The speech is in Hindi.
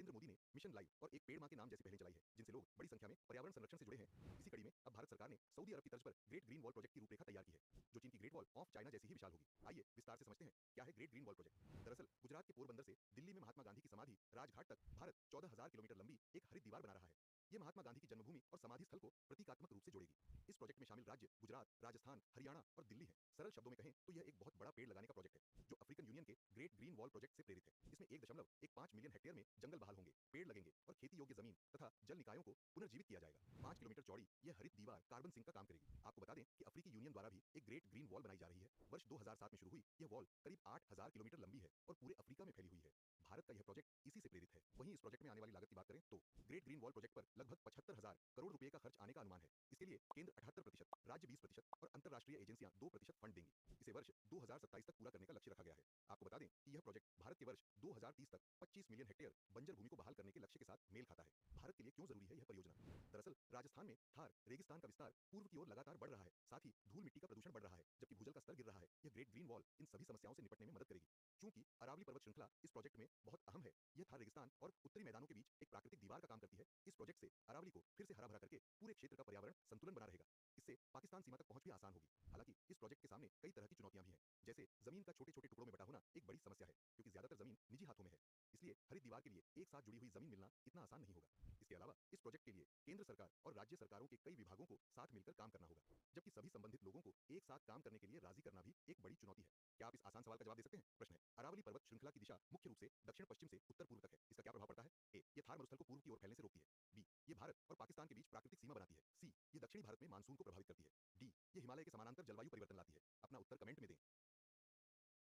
नरेंद्र मोदी ने मिशन लाइव और एक पेड़ मां के नाम जैसी पहलें चलाई है, जिनसे लोग बड़ी संख्या में पर्यावरण संरक्षण से जुड़े हैं। इसी कड़ी में अब भारत सरकार ने सऊदी अरब की तर्ज पर ग्रेट ग्रीन वॉल प्रोजेक्ट की रूपरेखा तैयार की है, जो चीन की ग्रेट वॉल ऑफ चाइना जैसी ही विशाल होगी। आइए विस्तार से समझते हैं क्या है ग्रेट ग्रीन वॉल प्रोजेक्ट। दरअसल गुजरात के पोरबंदर से दिल्ली में महात्मा गांधी की समाधि राजघाट तक भारत 14,000 किलोमीटर लंबी एक हरित दीवार बना रहा है। ये महात्मा गांधी की जन्मभूमि और समाधि स्थल को प्रतीकात्मक रूप से जोड़ेगी। इस प्रोजेक्ट में शामिल राज्य गुजरात, राजस्थान, हरियाणा और दिल्ली है। सरल शब्दों में कहें तो यह एक बहुत बड़ा पेड़ लगाने का प्रोजेक्ट है, जो अफ्रीकन यूनियन के ग्रेट ग्रीन वॉल प्रोजेक्ट से प्रेरित है। इसमें 1.15 मिलियन हेक्टेयर में जंगल बहाल होंगे, पेड़ लगेंगे और खेती योग्य जमीन तथा जल निकायों को पुनर्जीवित किया जाएगा। 5 किलोमीटर चौड़ी यह हरित दीवार कार्बन सिंक का काम करेगी। आपको बता दें कि अफ्रीकी यूनियन द्वारा भी एक ग्रेट ग्रीन वॉल बनाई जा रही है। वर्ष 2007 में शुरू हुई यह वॉल करीब 8,000 किलोमीटर लंबी है और पूरे अफ्रीका में फैली हुई है। भारत का यह प्रोजेक्ट इसी से प्रेरित है। वहीं इस प्रोजेक्ट में आने वाली लागत की बात करें तो ग्रेट ग्रीन वॉल प्रोजेक्ट पर लगभग 75,000 करोड़ रुपए का खर्च आने का अनुमान है। इसके लिए केंद्र 78%, राज्य 20% और अंतर्राष्ट्रीय एजेंसियां 2% फंड देंगी। इसे वर्ष 2027 तक पूरा करने का लक्ष्य रखा गया है। आपको बता दें कि यह प्रोजेक्ट भारत के वर्ष 2030 तक 25 मिलियन हेक्टेयर बंजर भूमि को बहाल करने के लक्ष्य के साथ मेल खाता है। भारत के लिए क्यों जरूरी है यह परियोजना? दरअसल राजस्थान में थार रेगिस्तान का विस्तार पूर्व की ओर लगातार बढ़ रहा है, साथ ही धूल मिट्टी का प्रदूषण बढ़ रहा है, जबकि भूजल का स्तर गिर रहा है। यह ग्रेट ग्रीन वॉल इन सभी समस्याओं से निपटने में मदद करेगी। चूंकि अरावली पर्वत श्रृंखला इस प्रोजेक्ट में बहुत अहम है, यह थार रेगिस्तान और उत्तरी मैदानों के बीच एक प्राकृतिक दीवार का काम करती है। इस प्रोजेक्ट से अरावली को फिर से हरा भरा करके पूरे क्षेत्र का पर्यावरण संतुलन बना रहेगा। इससे पाकिस्तान सीमा तक पहुंच भी आसान होगी। हालांकि इस प्रोजेक्ट के सामने कई तरह की चुनौतियां भी हैं, जैसे जमीन का छोटे छोटे टुकड़ों में बटा होना एक बड़ी समस्या है, क्योंकि ज्यादातर जमीन निजी हाथों में है। इसलिए हरित दीवार के लिए एक साथ जुड़ी हुई जमीन मिलना इतना आसान नहीं होगा। इसके अलावा इस प्रोजेक्ट के लिए केंद्र सरकार और राज्य सरकारों के कई विभागों को साथ मिलकर काम करना होगा, जबकि सभी संबंधित लोगों को एक साथ काम करने के लिए राजी करना भी एक बड़ी चुनौती है। क्या आप इस आसान सवाल का जवाब दे सकते हैं? प्रश्न है, अरावली पर्वत श्रृंखला की दिशा मुख्य रूप से दक्षिण पश्चिम से उत्तर पूर्व तक है, इसका क्या प्रभाव पड़ता है? ए, ये थार मरुस्थल को पूर्व की ओर फैलने से रोकती है। बी, ये भारत और पाकिस्तान के बीच प्राकृतिक सीमा बनाती है। सी, ये दक्षिणी भारत में मानसून को प्रभावित करती है। डी, ये हिमालय के समानांतर जलवायु परिवर्तन लाती है। अपना उत्तर कमेंट में दें।